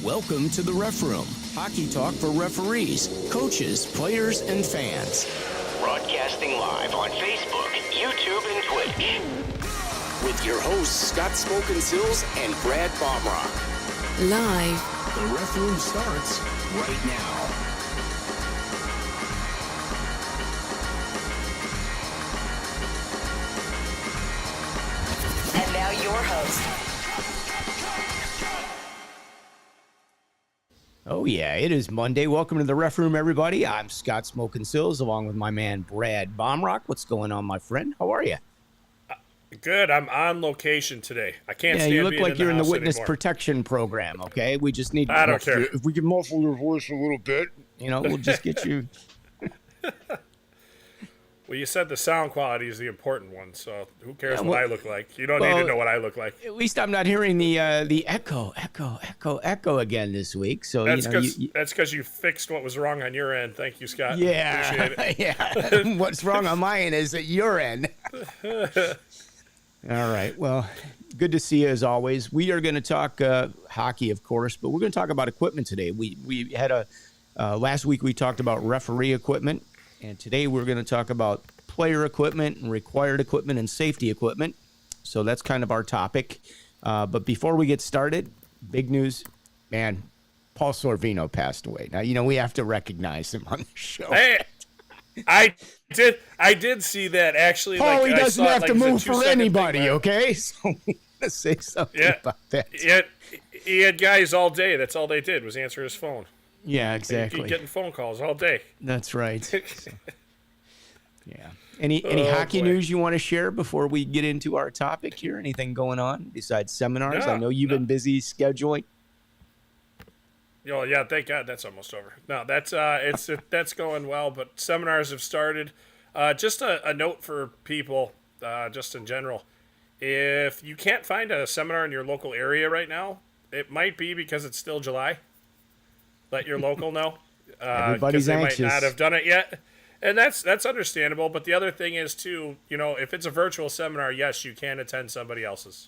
Welcome to the Ref Room, hockey talk for referees, coaches, players, and fans. Broadcasting live on Facebook, YouTube, and Twitch. With your hosts, Smokin, Silz, and Baumruck. Live. The Ref Room starts right now. And now your host. Oh, yeah, it is Monday. Welcome to the Ref Room, everybody. I'm Smokin, Silz, along with my man, Baumruck. What's going on, my friend? How are you? Good. I'm on location today. I can't stand you look being like you're in the witness anymore. protection program, okay? We just need I don't care. If we can muffle your voice a little bit, we'll just get you. Well, you said the sound quality is the important one, so who cares what I look like? You don't need to know what I look like. At least I'm not hearing the echo again this week. So that's because you fixed what was wrong on your end. Thank you, Scott. Yeah, Appreciate it. yeah. What's wrong on my end is at your end. All right. Well, good to see you as always. We are going to talk hockey, of course, but we're going to talk about equipment today. We had last week we talked about referee equipment, and today we're going to talk about player equipment and required equipment and safety equipment. So that's kind of our topic. But before we get started, big news, man. Paul Sorvino passed away. Now we have to recognize him on the show. Hey, I did see that actually. Paul, like, he doesn't have to move for anybody, thing, okay? So we gotta say something about that. He had guys all day. That's all they did was answer his phone. Yeah, exactly. He'd getting phone calls all day. That's right. So, yeah. Any hockey news you want to share before we get into our topic here? Anything going on besides seminars? I know you've been busy scheduling. Oh yeah, thank God that's almost over. No, that's that's going well. But seminars have started. Just a note for people, just in general. If you can't find a seminar in your local area right now, it might be because it's still July. Let your local know. Everybody's they anxious. might not have done it yet, and that's understandable. But the other thing is too, if it's a virtual seminar, yes, you can attend somebody else's.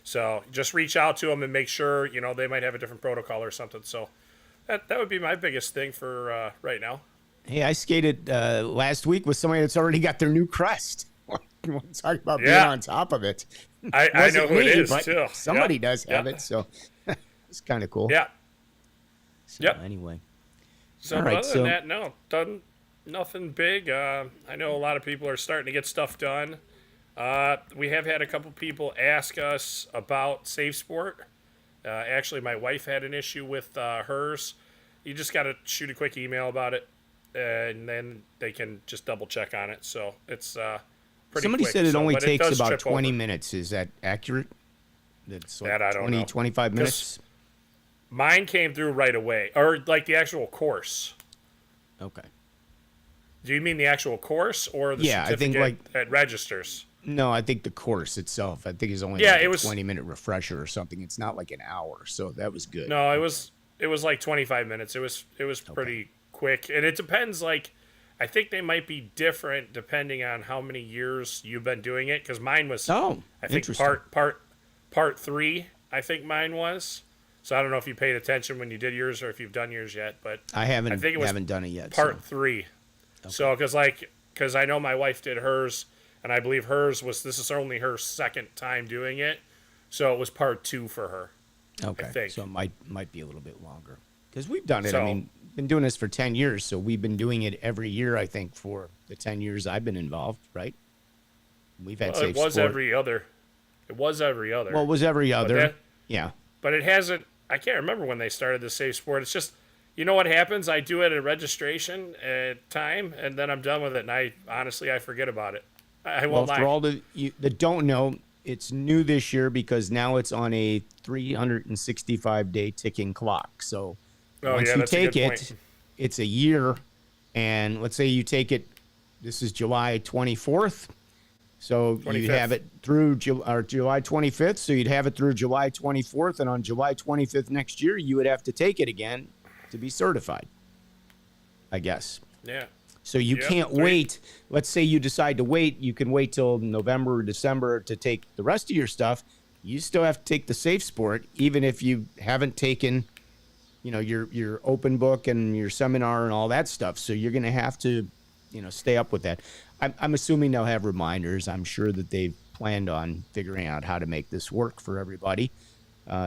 So just reach out to them and make sure they might have a different protocol or something. So that would be my biggest thing for right now. Hey, I skated last week with somebody that's already got their new crest. You want to talk about being Yeah. on top of it? I know Wasn't who it me, is but too. somebody Yeah. does have Yeah. it, so it's kind of cool. Yeah. So, Yep. Anyway, So All right, other so- than that, no, done nothing big. I know a lot of people are starting to get stuff done. We have had a couple people ask us about Safe Sport. Actually, my wife had an issue with hers. You just got to shoot a quick email about it, and then they can just double check on it. So it's pretty somebody quick. said it So, only but takes does about trip 20 over. minutes. Is that accurate? That's like That I don't 20, know. 25 minutes? Mine came through right away, or like the actual course. Okay. Do you mean the actual course or the Yeah, I think, certificate that registers? No, I think the course itself, I think is only Yeah, like it a was- 20-minute refresher or something. It's not like an hour, so that was good. No, it was like 25 minutes. It was pretty quick, and it depends. Like, I think they might be different depending on how many years you've been doing it. Because mine was, Oh, I think interesting. part 3. I think mine was. So I don't know if you paid attention when you did yours or if you've done yours yet. But I haven't I think it was haven't done it yet. part so. 3. So because I know my wife did hers, and I believe hers was, this is only her second time doing it, so it was part 2 for her. Okay, think. so it might be a little bit longer because we've done it. So- I mean, been doing this for 10 years, so we've been doing it every year. I think for the 10 years I've been involved, right? We've had Well, safe it was sport. every other. It was every other. Well, it was every other. that- Yeah. But it hasn't. I can't remember when they started the safe sport. It's just, you know what happens? I do it at registration at time, and then I'm done with it. And I forget about it. I Well, won't lie. for all you that don't know, it's new this year because now it's on a 365-day ticking clock. So Oh, once yeah, you that's a take good it, point. it's a year. And let's say you take it, this is July 24th. So you 25th. have it through July 25th. So you'd have it through July 24th. And on July 25th next year, you would have to take it again to be certified, I guess. Yeah. So you Yep, can't three. wait. Let's say you decide to wait. You can wait till November or December to take the rest of your stuff. You still have to take the safe sport, even if you haven't taken, your open book and your seminar and all that stuff. So you're going to have to, stay up with that. I'm assuming they'll have reminders. I'm sure that they've planned on figuring out how to make this work for everybody,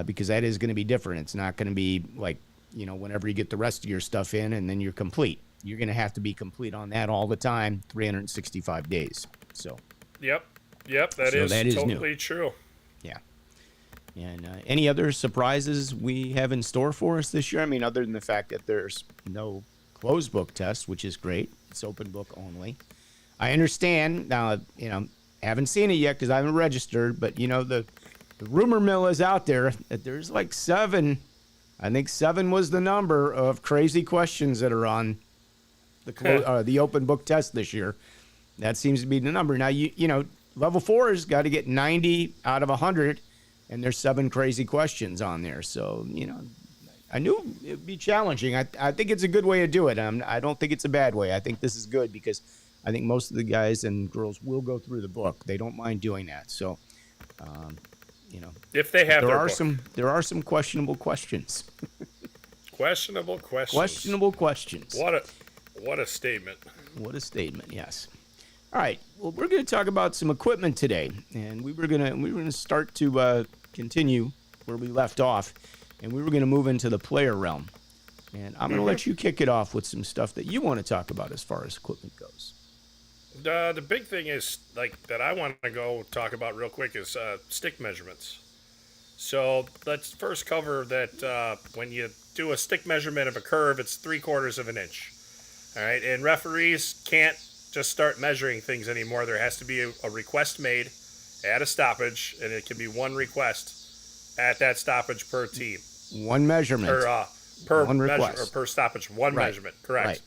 because that is going to be different. It's not going to be like, whenever you get the rest of your stuff in and then you're complete. You're going to have to be complete on that all the time, 365 days. So, Yep. That So is that is new. totally true. yeah. And any other surprises we have in store for us this year? I mean, other than the fact that there's no closed book test, which is great. It's open book only. I understand now, haven't seen it yet because I haven't registered, but the rumor mill is out there that there's like 7, I think 7 was the number of crazy questions that are on the open book test this year. That seems to be the number. Now, level 4 has got to get 90 out of 100, and there's 7 crazy questions on there. So, I knew it'd be challenging. I think it's a good way to do it. I don't think it's a bad way. I think this is good because I think most of the guys and girls will go through the book. They don't mind doing that. So, If they have there their are book. there are some questionable questions. Questionable questions. Questionable questions. What a statement. What a statement, yes. All right, well, we're going to talk about some equipment today, and we were going to start to continue where we left off, and we were going to move into the player realm. And I'm going to let you kick it off with some stuff that you want to talk about as far as equipment goes. The big thing is that I want to go talk about real quick is stick measurements. So let's first cover that when you do a stick measurement of a curve, it's 3/4 of an inch. All right, and referees can't just start measuring things anymore. There has to be a request made at a stoppage, and it can be one request at that stoppage per team. One measurement. Or per one measure request. or per stoppage, one Right. measurement, correct. Right.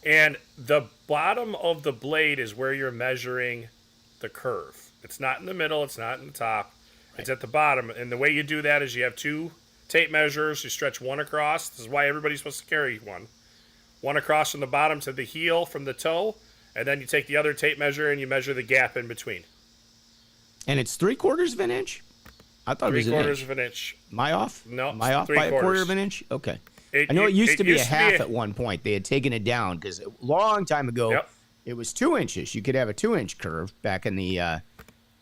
And the bottom of the blade is where you're measuring the curve. It's not in the middle, it's not in the top. It's at the bottom. And the way you do that is you have two tape measures, you stretch one across. This is why everybody's supposed to carry one. One across from the bottom to the heel from the toe, and then you take the other tape measure and you measure the gap in between. And it's 3/4 of an inch? I thought it was an inch. 3/4 of an inch. Am I off? No, Am I off by a 3/4. quarter of an inch? Okay. I know it used to be a half at one point. They had taken it down because a long time ago, Yep. it was 2 inches. You could have a 2-inch curve back in the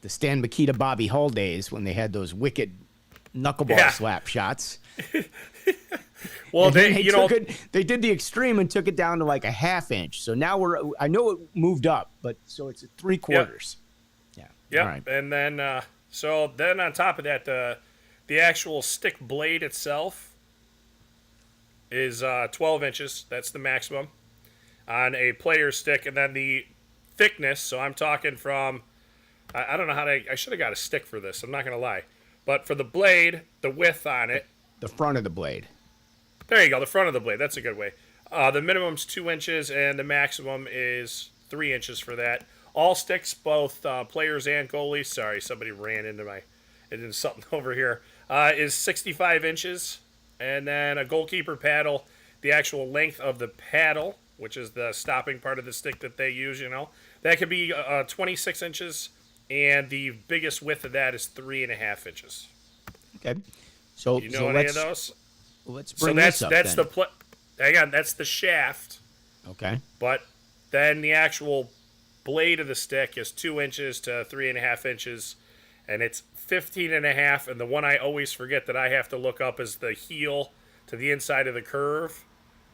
Stan Mikita, Bobby Hull days when they had those wicked knuckleball slap shots. Well, They they did the extreme and took it down to like a 1/2 inch. So now I know it moved up, but so it's at 3/4. Yeah. Yep. All right. And then, so then on top of that, the actual stick blade itself is 12 inches. That's the maximum on a player stick. And then the thickness, so I'm talking from, I don't know I should have got a stick for this. I'm not going to lie. But for the blade, the width on it. The front of the blade. There you go, the front of the blade. That's a good way. The minimum's 2 inches, and the maximum is 3 inches for that. All sticks, both players and goalies. Sorry, somebody ran into something over here. Is 65 inches, and then a goalkeeper paddle. The actual length of the paddle, which is the stopping part of the stick that they use, that could be 26 inches, and the biggest width of that is 3.5 inches. Okay. So You know any of those? Let's So bring that's this up that's then. hang on, that's the shaft. Okay. But then the actual blade of the stick is 2 inches to 3.5 inches, and it's 15.5. And the one I always forget that I have to look up is the heel to the inside of the curve,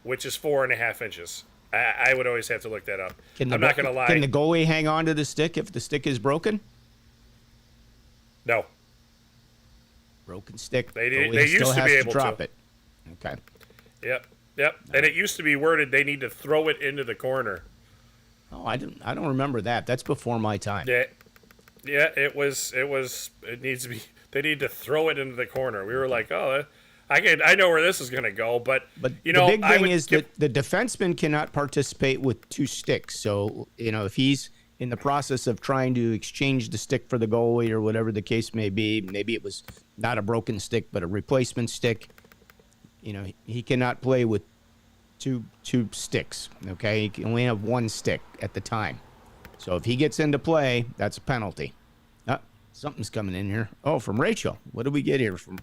which is 4.5 inches. I would always have to look that up. I'm not going to lie. Can the goalie hang on to the stick if the stick is broken? No. Broken stick. They goalie used still to has be able drop to. it. Okay. Yep. And it used to be worded they need to throw it into the corner. Oh, I don't remember that. That's before my time. Yeah. Yeah, it needs to be, they need to throw it into the corner. We were like, oh, I know where this is going to go, but The big thing is that the defenseman cannot participate with two sticks. So, if he's in the process of trying to exchange the stick for the goalie or whatever the case may be, maybe it was not a broken stick, but a replacement stick, he cannot play with two sticks, okay? He can only have one stick at the time. So if he gets into play, that's a penalty. Something's coming in here. Oh, from Rachel. What do we get here? From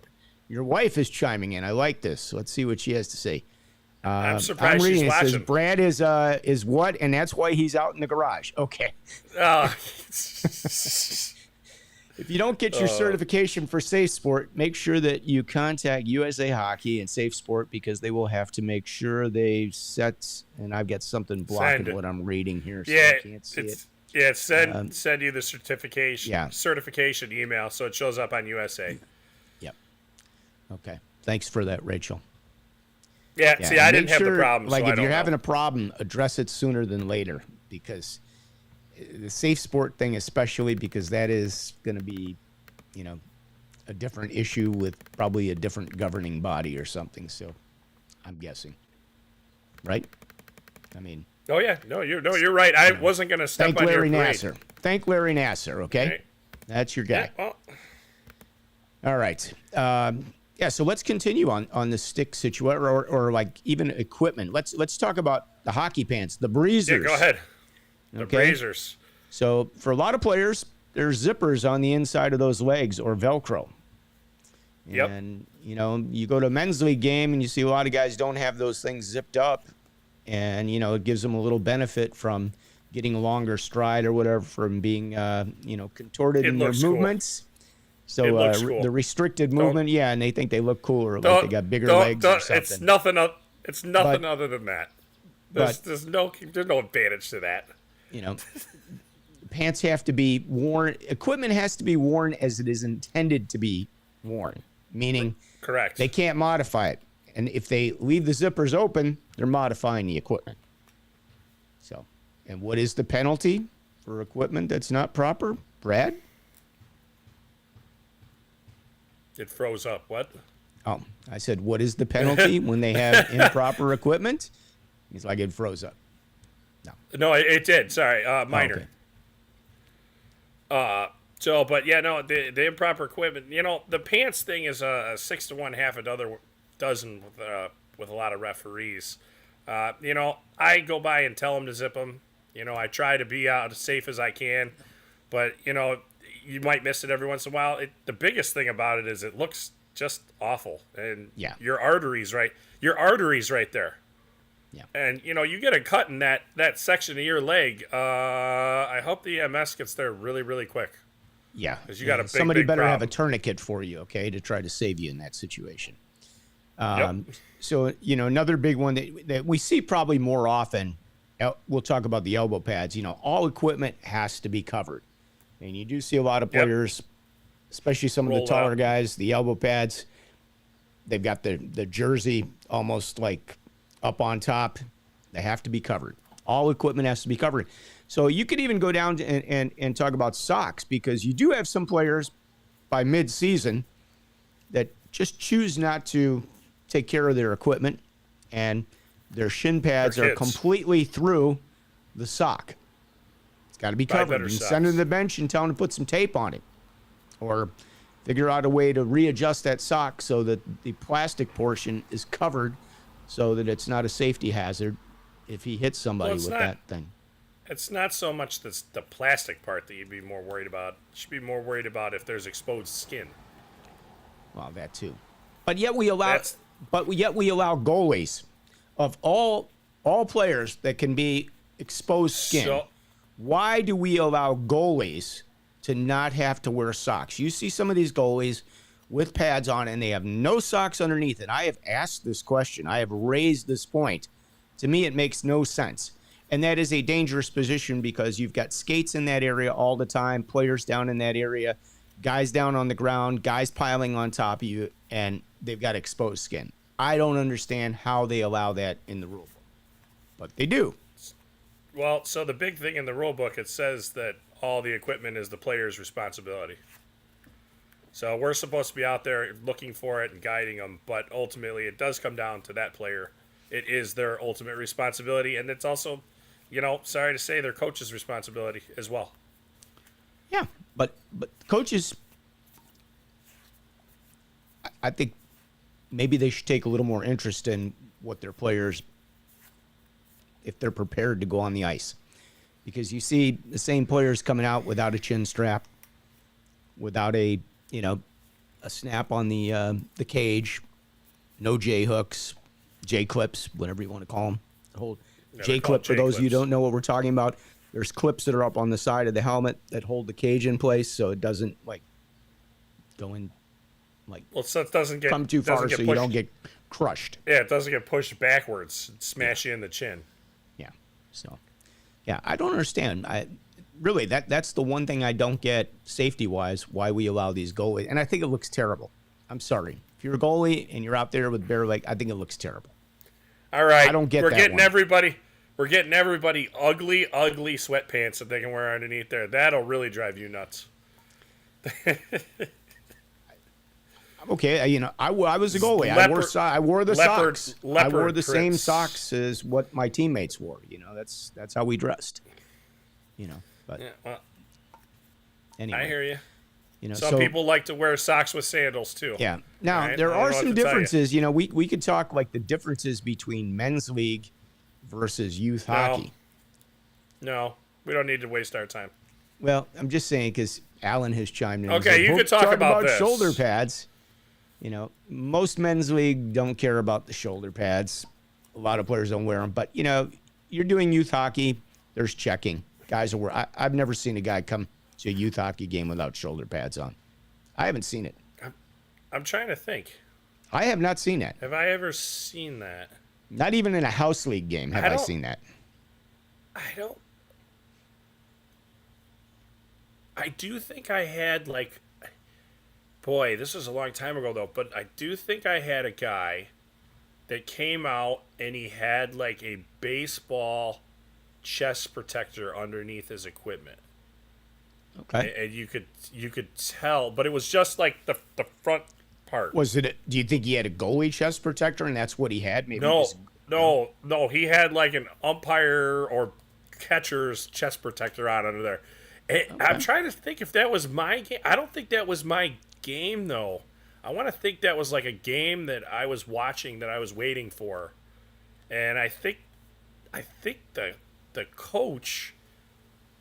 your wife is chiming in. I like this. Let's see what she has to say. I'm surprised she's It says watching. Brad is what, and that's why he's out in the garage. Okay. If you don't get your certification for Safe Sport, make sure that you contact USA Hockey and Safe Sport because they will have to make sure they set. And I've got something blocking what I'm reading here, so I can't see it. Yeah, send you the certification certification email so it shows up on USA. Yep. Okay. Thanks for that, Rachel. Yeah, see, I didn't have the problem. Like, so if I you're don't having know. a problem, address it sooner than later because the Safe Sport thing, especially because that is going to be, a different issue with probably a different governing body or something. So, I'm guessing, right? I mean. Oh yeah, you're right. I wasn't going to step Thank on Larry your parade. Nasser. Thank Larry Nasser. Okay, Right. That's your guy. Yeah, well, All right. So let's continue on the stick situation or like even equipment. Let's talk about the hockey pants, the breezers. yeah, go ahead. The Okay. Brazers. So for a lot of players, there's zippers on the inside of those legs or Velcro. Yep. And, you go to a men's league game and you see a lot of guys don't have those things zipped up. And, it gives them a little benefit from getting a longer stride or whatever from being, contorted in their looks cool. movements. It So looks cool. the restricted movement, and they think they look cooler, like they got bigger legs or something. It's nothing. It's nothing other than that. but- There's no advantage to that. Pants have to be worn. Equipment has to be worn as it is intended to be worn, meaning Correct. they can't modify it. And if they leave the zippers open, they're modifying the equipment. So, and what is the penalty for equipment that's not proper, Brad? It froze up. What? Oh, I said, what is the penalty when they have improper equipment? He's like, it froze up. No, it did. Sorry, minor. Okay. So, but yeah, no, the improper equipment. You know, the pants thing is a 6 to 1, half a dozen with a lot of referees. You know, I go by and tell them to zip them. You know, I try to be out as safe as I can, but you know, you might miss it every once in a while. The biggest thing about it is it looks just awful, and Yeah. your arteries right there. Yeah. And you know, you get a cut in that section of your leg. I hope the EMS gets there really, really quick. Yeah. 'Cause you got a big, somebody big better have a problem. tourniquet for you, okay, to try to save you in that situation. Yep. So, you know, another big one that we see probably more often, we'll talk about the elbow pads. You know, all equipment has to be covered. And you do see a lot of Yep. players, especially some of the Rolled taller up. guys, the elbow pads, they've got the jersey almost like up on top. They have to be covered. All equipment has to be covered. So you could even go down to, and talk about socks, because you do have some players by mid-season that just choose not to take care of their equipment, and their shin pads They're are kids. completely through the sock. It's got to be Buy covered. better You can send them to socks. the bench and tell them to put some tape on it, or figure out a way to readjust that sock so that the plastic portion is covered, so that it's not a safety hazard if he hits somebody Well, it's with not. that thing. It's not so much the plastic part that you'd be more worried about. You should be more worried about if there's exposed skin. Well, that too. But yet we allow That's- goalies of all players that can be exposed skin. So, Why do we allow goalies to not have to wear socks? You see some of these goalies with pads on and they have no socks underneath it. I have asked this question. I have raised this point. To me, it makes no sense. And that is a dangerous position because you've got skates in that area all the time, players down in that area, guys down on the ground, guys piling on top of you, and they've got exposed skin. I don't understand how they allow that in the rule book, but they do. well, so the big thing in the rule book, it says that all the equipment is the player's responsibility. So we're supposed to be out there looking for it and guiding them, but ultimately it does come down to that player. It is their ultimate responsibility, and it's also, you know, sorry to say, their coach's responsibility as well. Yeah, but coaches, I think maybe they should take a little more interest in what their players, if they're prepared to go on the ice, because you see the same players coming out without a chin strap, without a snap on the cage, no J hooks, J clips, whatever you want to call them. Hold Yeah, J they're called clip for those of you who J-clips. don't know what we're talking about. There's clips that are up on the side of the helmet that hold the cage in place, so it doesn't like go in, like Well, so it doesn't get come too doesn't far, get so you pushed- don't get crushed. Yeah, it doesn't get pushed backwards, and smash you in the chin. Yeah. So, yeah, I don't understand. Really that's the one thing I don't get safety wise, why we allow these goalies, and I think it looks terrible. I'm sorry. If you're a goalie and you're out there with bare leg, I think it looks terrible. All right, I don't get we're that getting one. everybody. We're getting everybody ugly sweatpants that they can wear underneath there. That'll really drive you nuts. Okay, I was a goalie. I wore the leopard- socks. I leopard wore the same prints. socks as what my teammates wore. That's how we dressed. But Yeah, well, anyway, I hear you. so Some people like to wear socks with sandals too. Yeah. Now Right? there I don't are know what some to tell you. differences. We could talk like the differences between men's league versus youth hockey. No, we don't need to waste our time. Well, I'm just saying because Alan has chimed in. He's Okay, you "We'll could talk about this." shoulder pads. Most men's league don't care about the shoulder pads. A lot of players don't wear them, but you're doing youth hockey. There's checking. Guys will wear. I've never seen a guy come to a youth hockey game without shoulder pads on. I haven't seen it. I'm trying to think. I have not seen that. Have I ever seen that? Not even in a house league game have I don't- seen that. I do think I had boy, this was a long time ago though, but I do think I had a guy that came out and he had a baseball chest protector underneath his equipment. Okay. And you could tell, but it was just the front part. Do you think he had a goalie chest protector and that's what he had? Maybe No. He had like an umpire or catcher's chest protector on under there. I'm trying to think if that was my game. I don't think that was my game, though. I want to think that was like a game that I was watching that I was waiting for. And I think the coach,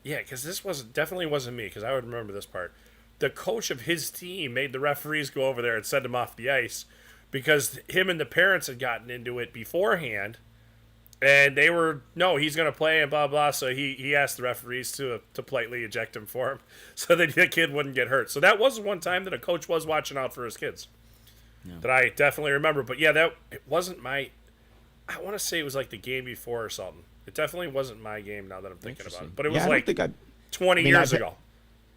yeah, because this definitely wasn't me, because I would remember this part. The coach of his team made the referees go over there and send him off the ice because him and the parents had gotten into it beforehand. And they were, no, he's going to play and blah, blah. So he asked the referees to politely eject him for him so that the kid wouldn't get hurt. So that was one time that a coach was watching out for his kids that I definitely remember. But, yeah, it wasn't I want to say it was like the game before or something. It definitely wasn't my game now that I'm thinking about it. But it was 20 years ago.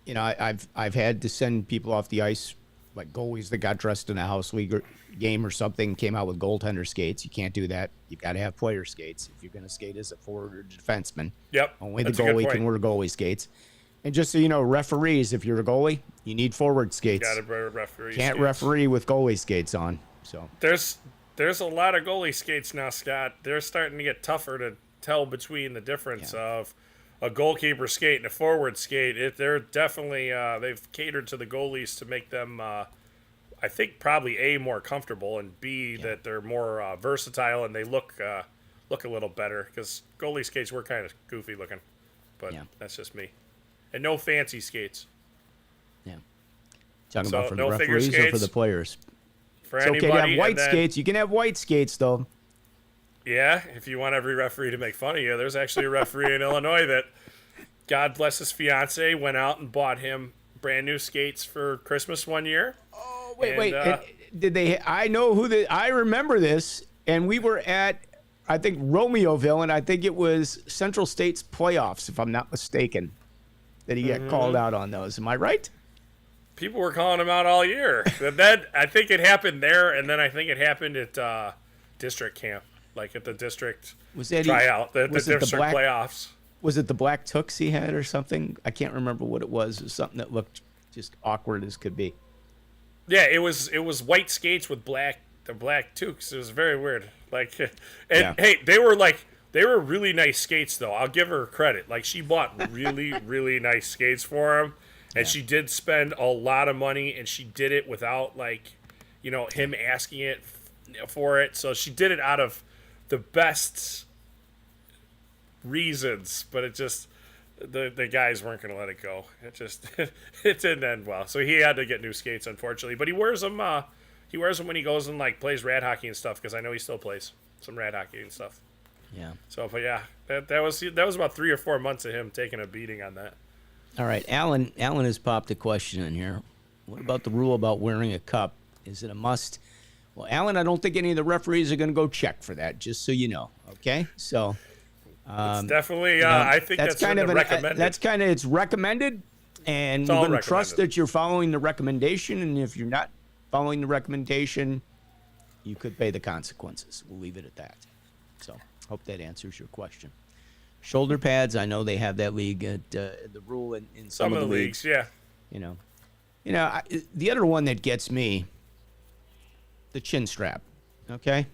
You know, I've had to send people off the ice, like goalies that got dressed in a house league game or something, came out with goaltender skates. You can't do that. You've got to have player skates if you're going to skate as a forward or defenseman. Yep. Only the goalie can wear goalie skates. And just so you know, referees, if you're a goalie, you need forward skates. Got to wear referee Can't skates. Referee with goalie skates on. So there's a lot of goalie skates now, Scott. They're starting to get tougher to tell between the difference of a goalkeeper skate and a forward skate. They're definitely they've catered to the goalies to make them I think probably A, more comfortable, and B, that they're more versatile and they look a little better, because goalie skates were kind of goofy looking, but that's just me. And no fancy skates. Yeah. Talking So, about for no the figure referees or for skates the players. For It's okay anybody. to have white and then- skates. You can have white skates, though. Yeah, if you want every referee to make fun of you. There's actually a referee in Illinois that, God bless his fiance, went out and bought him brand new skates for Christmas one year. Oh, wait. And, And did they? I know I remember this, and we were at, I think, Romeoville, and I think it was Central State's playoffs, if I'm not mistaken, that he got called out on those. Am I right? People were calling him out all year. Then I think it happened there, and then I think it happened at district camp, like at the district tryout, the district playoffs. Was it the black tux he had or something? I can't remember what it was. It was something that looked just awkward as could be. Yeah, it was white skates with black toques. It was very weird. Like, and hey, they were really nice skates though. I'll give her credit. Like, she bought really really nice skates for him, and she did spend a lot of money, and she did it without him asking it for it. So she did it out of the best reasons, but it just the guys weren't going to let it go. It just it didn't end well. So he had to get new skates, unfortunately. But he wears them. He wears them when he goes and plays rad hockey and stuff, because I know he still plays some rad hockey and stuff. Yeah. So, but yeah, that was about 3 or 4 months of him taking a beating on that. All right, Alan has popped a question in here. What about the rule about wearing a cup? Is it a must? Well, Alan, I don't think any of the referees are going to go check for that, just so you know. Okay, so. It's definitely, I think that's kind of recommended. It's recommended, and we're going to trust that you're following the recommendation. And if you're not following the recommendation, you could pay the consequences. We'll leave it at that. So, hope that answers your question. Shoulder pads, I know they have that league at the rule in some of the leagues. Yeah. The other one that gets me, the chin strap. Okay.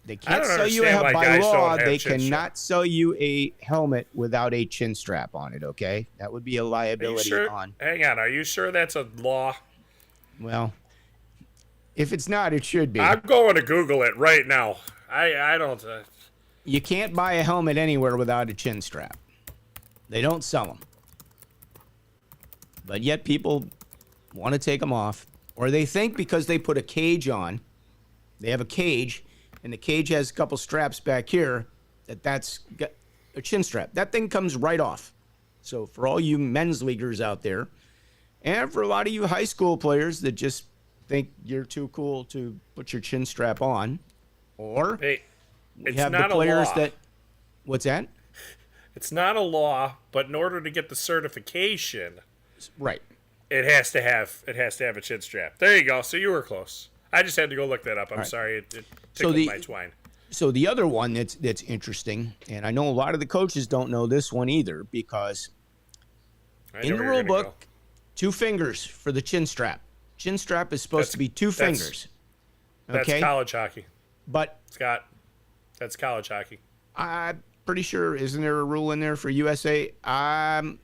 They can't sell you by law. They cannot sell you a helmet without a chin strap on it. Okay, that would be a liability on. Hang on, are you sure that's a law? Well, if it's not, it should be. I'm going to Google it right now. I don't. You can't buy a helmet anywhere without a chin strap. They don't sell them, but yet people want to take them off, or they think because they put a cage on, they have a cage. And the cage has a couple straps back here, that's got a chin strap. That thing comes right off. So for all you men's leaguers out there, and for a lot of you high school players that just think you're too cool to put your chin strap on, or we have the players that. What's that? It's not a law, but in order to get the certification, right, it has to have a chin strap. There you go. So you were close. I just had to go look that up. I'm sorry. It tickled my twine. So the other one that's interesting, and I know a lot of the coaches don't know this one either, because in the rule book, 2 fingers for the chin strap. Chin strap is supposed to be two fingers. That's Okay, college hockey, but Scott. That's college hockey. I'm pretty sure, isn't there a rule in there for USA? I'm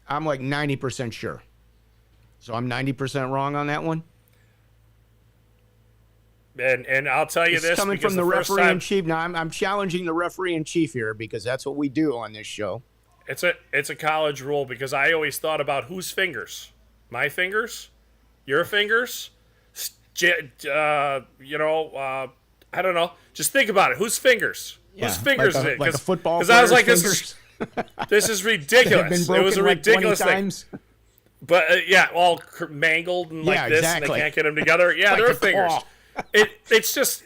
like 90% sure. So I'm 90% wrong on that one. And I'll tell you It's this coming because from the first referee in time, chief. Now I'm challenging the referee in chief here because that's what we do on this show. it's a college rule because I always thought about whose fingers, my fingers, your fingers, I don't know. Just think about it. Whose fingers? Yeah, Whose fingers like is it? like a football Because I was like, player's this is They've ridiculous. been It broken was a like 20 ridiculous thing. times. But all mangled and like Yeah, this, exactly. and they can't get them together. Yeah, Like they're a fingers. claw. It's just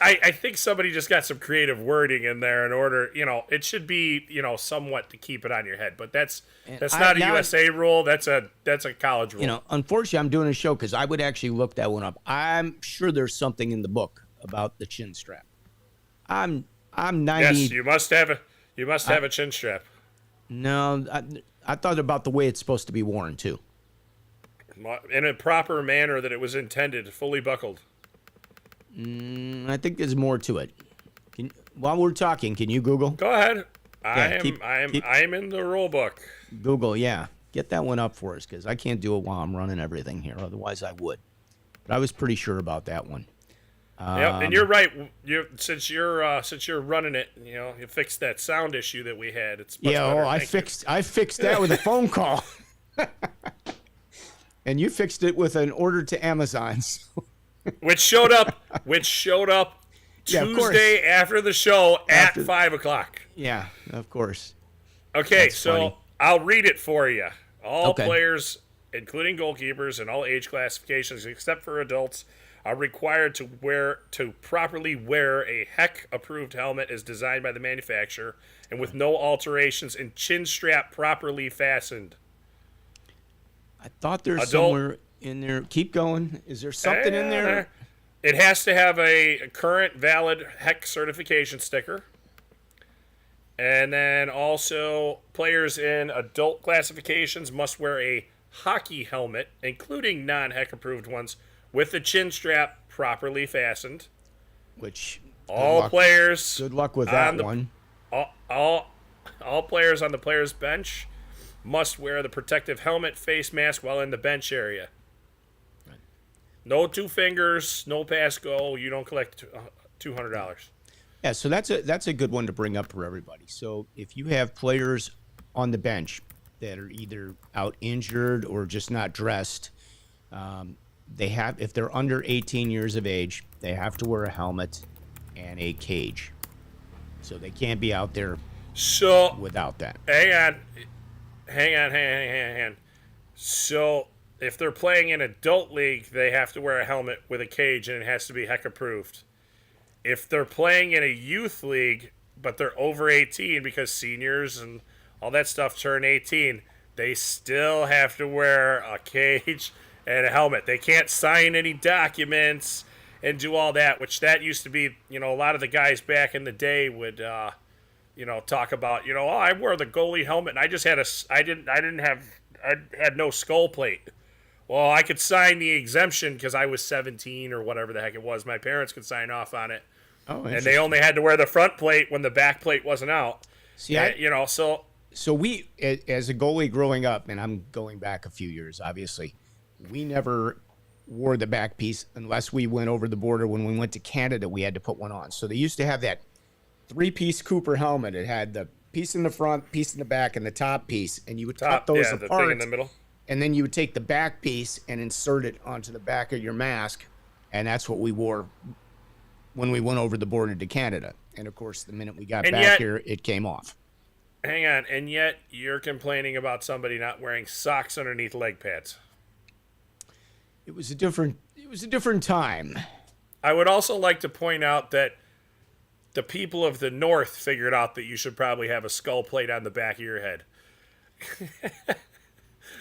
I think somebody just got some creative wording in there in order. It should be somewhat to keep it on your head, but that's not a USA rule. That's a college rule. Unfortunately, I'm doing a show because I would actually look that one up. I'm sure there's something in the book about the chin strap. I'm 90. Yes, you must have a chin strap. No, I thought about the way it's supposed to be worn too. In a proper manner that it was intended, fully buckled. I think there's more to it. While we're talking, can you Google? Go ahead. Yeah, I'm in the rule book. Google, yeah. Get that one up for us because I can't do it while I'm running everything here. Otherwise, I would. But I was pretty sure about that one. Yep, and you're right. Since you're running it, you fixed that sound issue that we had. It's much better. I fixed that with a phone call. And you fixed it with an order to Amazon. So. Which showed up Yeah, of course. Tuesday after the show at After- 5:00. Yeah, of course. Okay, That's so funny. I'll read it for you. All Okay. players, including goalkeepers and all age classifications except for adults, are required to properly wear a HEC-approved helmet as designed by the manufacturer and with no alterations and chin strap properly fastened. I thought there's Adult- somewhere in there. Keep going. Is there something in there? It has to have a current valid HEC certification sticker. And then also, players in adult classifications must wear a hockey helmet, including non-HEC approved ones, with the chin strap properly fastened. Which All players. Good luck with on that one. All players on the player's bench must wear the protective helmet face mask while in the bench area. No two fingers, no pass go. You don't collect $200. Yeah, so that's a good one to bring up for everybody. So if you have players on the bench that are either out injured or just not dressed, if they're under 18 years of age, they have to wear a helmet and a cage. So they can't be out there So without that. hang on. So if they're playing in adult league, they have to wear a helmet with a cage, and it has to be HEC approved. If they're playing in a youth league, but they're over 18 because seniors and all that stuff turn 18, they still have to wear a cage and a helmet. They can't sign any documents and do all that, which that used to be, a lot of the guys back in the day would, talk about, I wore the goalie helmet and I had no skull plate. Well, I could sign the exemption because I was 17 or whatever the heck it was. My parents could sign off on it. Oh, And they only had to wear the front plate when the back plate wasn't out. See, So we, as a goalie growing up, and I'm going back a few years, obviously, we never wore the back piece unless we went over the border. When we went to Canada, we had to put one on. So they used to have that 3-piece Cooper helmet. It had the piece in the front, piece in the back, and the top piece. And you would cut those the apart. thing in the middle. And then you would take the back piece and insert it onto the back of your mask. And that's what we wore when we went over the border to Canada. And, of course, the minute we got back here, it came off. Hang on, and yet you're complaining about somebody not wearing socks underneath leg pads. It was a different time. I would also like to point out that the people of the North figured out that you should probably have a skull plate on the back of your head.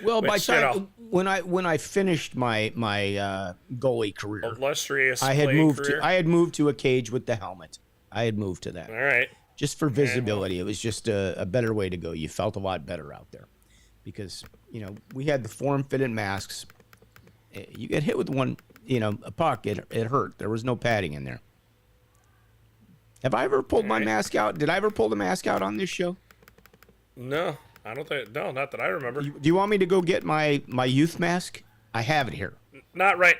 Well, by Which, time when I finished my goalie career, Illustrious I had playing career. I had moved to a cage with the helmet. I had moved to that. All right. Just for visibility. It was just a better way to go. You felt a lot better out there because, we had the form-fitted masks. You get hit with one, a puck, it hurt. There was no padding in there. Have I ever pulled my mask out? Did I ever pull the mask out on this show? No, I don't think. No, not that I remember. Do you want me to go get my youth mask? I have it here. Not right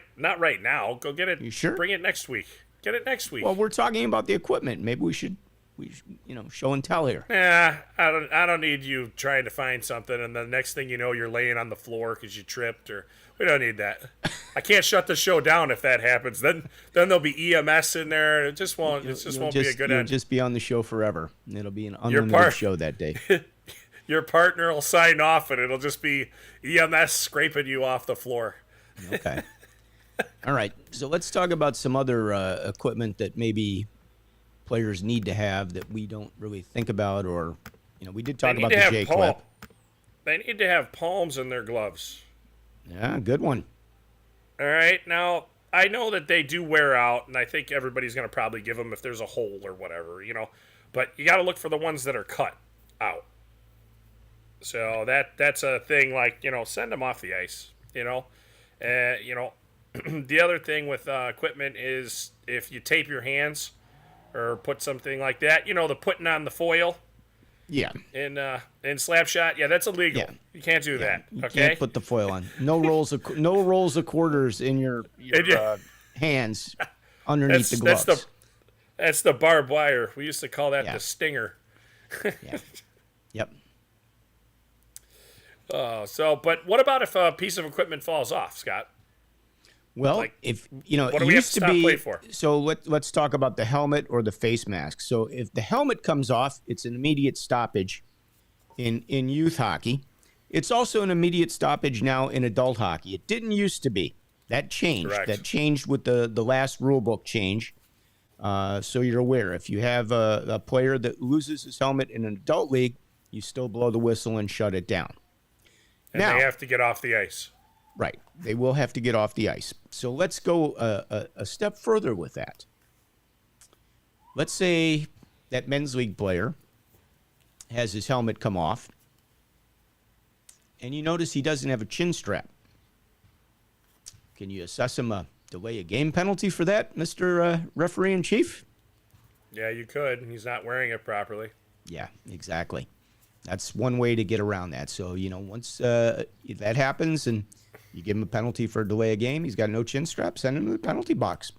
now. Go get it. You sure? Bring it next week. Get it next week. Well, we're talking about the equipment. Maybe we should show and tell here. I don't need you trying to find something, and the next thing you know, you're laying on the floor because you tripped. Or we don't need that. I can't shut the show down if that happens. Then there'll be EMS in there. It just won't. It just won't be a good You'll end. just be on the show forever. It'll be an unlimited show that day. Your partner will sign off, and it'll just be EMS scraping you off the floor. Okay. All right. So let's talk about some other equipment that maybe players need to have that we don't really think about, or we did talk about the J clip. They need to have palms in their gloves. Yeah, good one. All right. Now, I know that they do wear out, and I think everybody's going to probably give them if there's a hole or whatever, But you got to look for the ones that are cut out. So that's a thing. Like send them off the ice. The other thing with equipment is if you tape your hands or put something like that, the putting on the foil. Yeah. In slap shot, that's illegal. Yeah. You can't do that. You Okay. can't put the foil on. No rolls of quarters in your hands underneath the gloves. That's the barbed wire. We used to call that the stinger. Yeah. Yep. But what about if a piece of equipment falls off, Scott? Well, if what do it we have used to to stop be. play for? So let's talk about the helmet or the face mask. So if the helmet comes off, it's an immediate stoppage in youth hockey. It's also an immediate stoppage now in adult hockey. It didn't used to be. That changed. Correct. That changed with the last rule book change. So you're aware, if you have a player that loses his helmet in an adult league, you still blow the whistle and shut it down. And they have to get off the ice. Right. They will have to get off the ice. So let's go a step further with that. Let's say that men's league player has his helmet come off, and you notice he doesn't have a chin strap. Can you assess him a delay a game penalty for that, Mr. Referee in Chief? Yeah, you could. He's not wearing it properly. Yeah, exactly. That's one way to get around that. So, once that happens and you give him a penalty for a delay of game, he's got no chin strap, send him to the penalty box.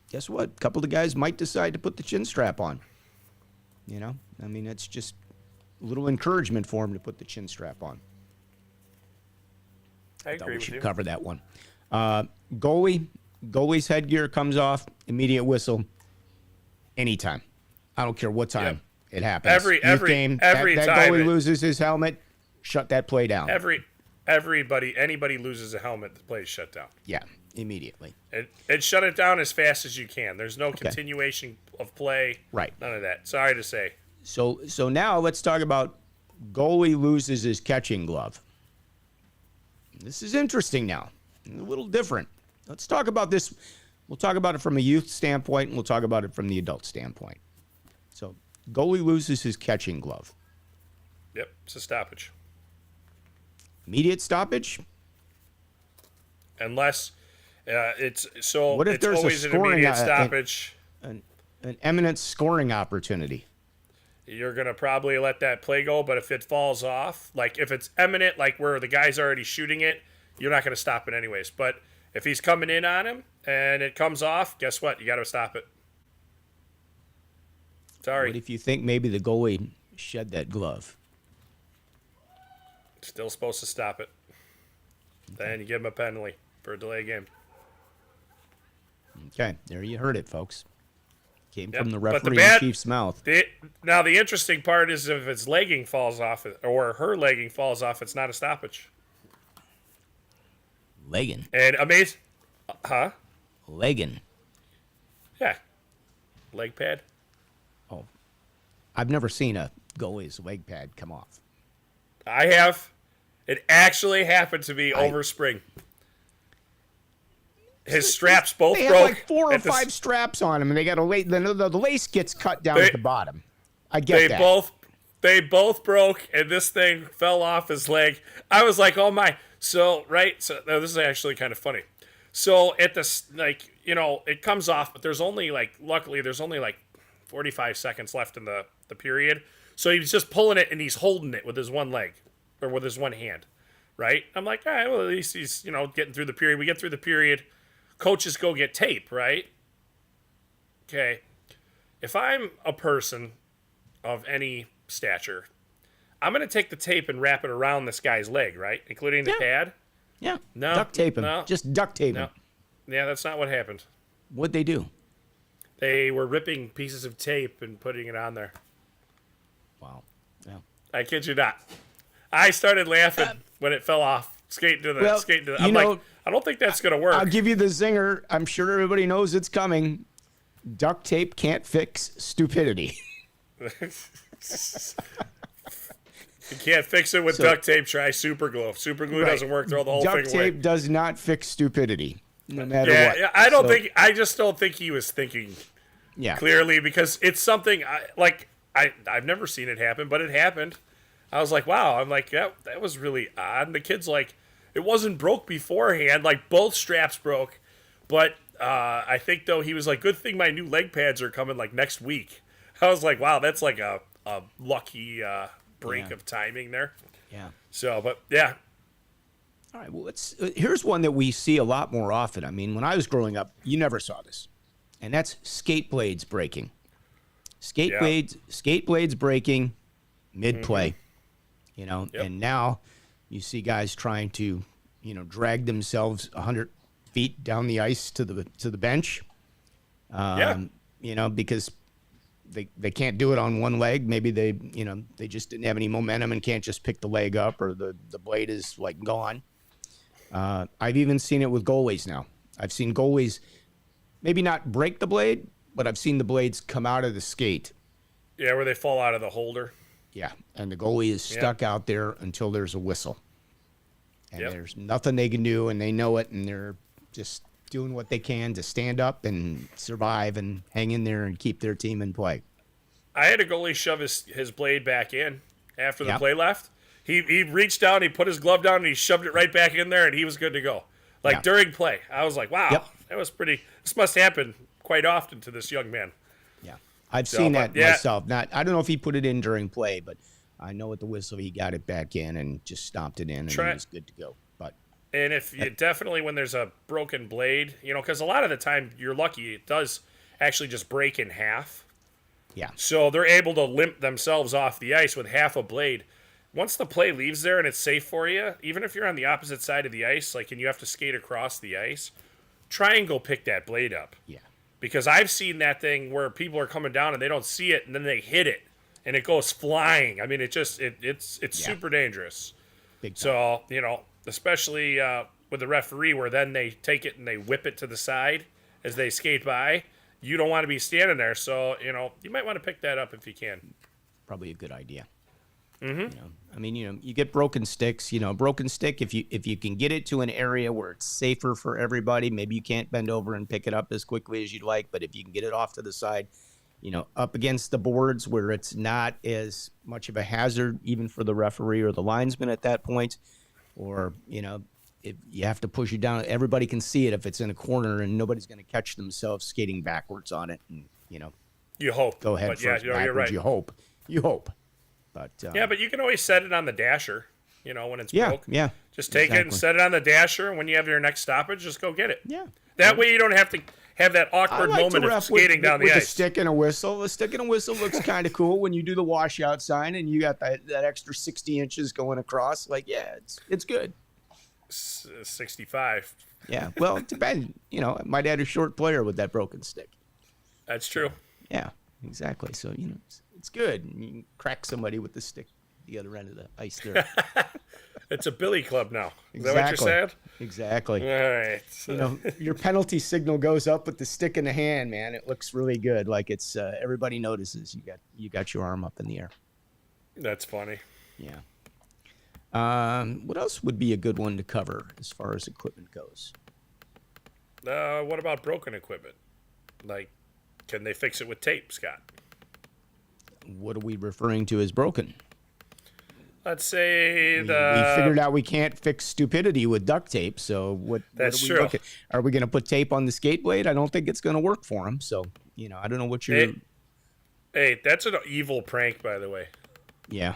Guess what? A couple of guys might decide to put the chin strap on. It's just a little encouragement for him to put the chin strap on. I agree with you. Cover that one. Goalie's headgear comes off, immediate whistle, anytime. I don't care what time it happens. Every game, time that goalie loses his helmet, shut that play down. Anybody loses a helmet, the play is shut down. Yeah, immediately. And shut it down as fast as you can. There's no continuation of play. Right. None of that. Sorry to say. So now let's talk about goalie loses his catching glove. This is interesting now. A little different. Let's talk about this. We'll talk about it from a youth standpoint, and we'll talk about it from the adult standpoint. So goalie loses his catching glove. Yep, it's a stoppage. Immediate stoppage? Unless it's so. What if it's there's always a an scoring immediate stoppage? An eminent scoring opportunity. You're gonna probably let that play go, but if it falls off, like if it's imminent, like where the guy's already shooting it, you're not gonna stop it anyways. But if he's coming in on him and it comes off, guess what? You gotta stop it. Sorry. What if you think maybe the goalie shed that glove? Still supposed to stop it. Then you give him a penalty for a delay game. Okay, there you heard it, folks. Came from the but referee in chief's mouth. Now, the interesting part is if his legging falls off, or her legging falls off, it's not a stoppage. Legging. And amazing. Huh? Legging. Yeah. Leg pad. Oh. I've never seen a goalie's leg pad come off. I have. It actually happened to me over spring. His straps both they broke. have like 4 or 5 straps on him, and they got a the lace gets cut down at the bottom. I get that. They both broke, and this thing fell off his leg. I was like, oh my. So this is actually kind of funny. So at this, like, it comes off, but there's only luckily there's only 45 seconds left in the period. So he's just pulling it and he's holding it with his one leg or with his one hand, right? I'm like, all right, well, at least he's, getting through the period. We get through the period. Coaches go get tape, right? Okay. If I'm a person of any stature, I'm going to take the tape and wrap it around this guy's leg, right? Including the pad. Yeah. No. Duct tape him. No. Just duct tape him. No. Yeah, that's not what happened. What'd they do? They were ripping pieces of tape and putting it on there. Wow. Yeah. I kid you not. I started laughing when it fell off. Skating to the. I'm like, I don't think that's gonna work. I'll give you the zinger. I'm sure everybody knows it's coming. Duct tape can't fix stupidity. You can't fix it with duct tape. Try super glue. Super glue doesn't work. Throw the whole duct thing away. Duct tape does not fix stupidity, no matter what. Yeah, I just don't think he was thinking clearly, because it's something I've never seen it happen, but it happened. I was like, wow. I'm like, yeah, that was really odd. And the kid's like, it wasn't broke beforehand. Like, both straps broke, but I think though he was like, good thing my new leg pads are coming next week. I was like, wow, that's like a lucky break of timing there. Yeah. So, but yeah. All right. Well, here's one that we see a lot more often. I mean, when I was growing up, you never saw this, and that's skate blades breaking. Skate blades breaking mid-play. And now you see guys trying to, drag themselves 100 feet down the ice to the bench. Because they can't do it on one leg. Maybe they just didn't have any momentum and can't just pick the leg up, or the blade is gone. I've even seen it with goalies now. I've seen goalies maybe not break the blade, but I've seen the blades come out of the skate. Yeah, where they fall out of the holder. Yeah, and the goalie is stuck out there until there's a whistle. And there's nothing they can do, and they know it, and they're just doing what they can to stand up and survive and hang in there and keep their team in play. I had a goalie shove his blade back in after the play left. He reached down, he put his glove down, and he shoved it right back in there, and he was good to go. During play. I was like, wow, that was pretty. This must happen quite often to this young man. Yeah, I've seen that myself. I don't know if he put it in during play, but I know at the whistle he got it back in and just stomped it in, and he was good to go. And if you definitely, when there's a broken blade, because a lot of the time you're lucky, it does actually just break in half. Yeah. So they're able to limp themselves off the ice with half a blade. Once the play leaves there and it's safe for you, even if you're on the opposite side of the ice, and you have to skate across the ice, try and go pick that blade up. Yeah. Because I've seen that thing where people are coming down and they don't see it, and then they hit it and it goes flying. I mean, it's super dangerous. Big time. So, especially with the referee, where then they take it and they whip it to the side as they skate by. You don't want to be standing there, so you might want to pick that up if you can. Probably a good idea. Mm-hmm. You get broken sticks. Broken stick, if you can get it to an area where it's safer for everybody, maybe you can't bend over and pick it up as quickly as you'd like, but if you can get it off to the side, up against the boards where it's not as much of a hazard, even for the referee or the linesman at that point. Or, if you have to push it down, everybody can see it if it's in a corner, and nobody's going to catch themselves skating backwards on it. And, you hope. Go ahead first. You're right. You hope. But but you can always set it on the dasher, when it's broke. Yeah. Just take it and set it on the dasher, and when you have your next stoppage, just go get it. Yeah. That way you don't have to have that awkward moment of skating down the ice. With a stick and a whistle. A stick and a whistle looks kind of cool when you do the washout sign and you got that extra 60 inches going across. It's good. 65. Yeah. Well, it depends. My dad is a short player with that broken stick. That's true. Yeah, exactly. So, it's good. You can crack somebody with the stick the other end of the ice there. It's a billy club now. Is exactly. that what you're saying? Exactly. All right. Your penalty signal goes up with the stick in the hand, man. It looks really good. It's everybody notices you got your arm up in the air. That's funny. Yeah. What else would be a good one to cover as far as equipment goes? What about broken equipment? Can they fix it with tape, Scott? What are we referring to as broken? Let's say We figured out we can't fix stupidity with duct tape. So That's what are we true. looking? Are we going to put tape on the skate blade? I don't think it's going to work for him. So I don't know what you're. Hey, that's an evil prank, by the way. Yeah,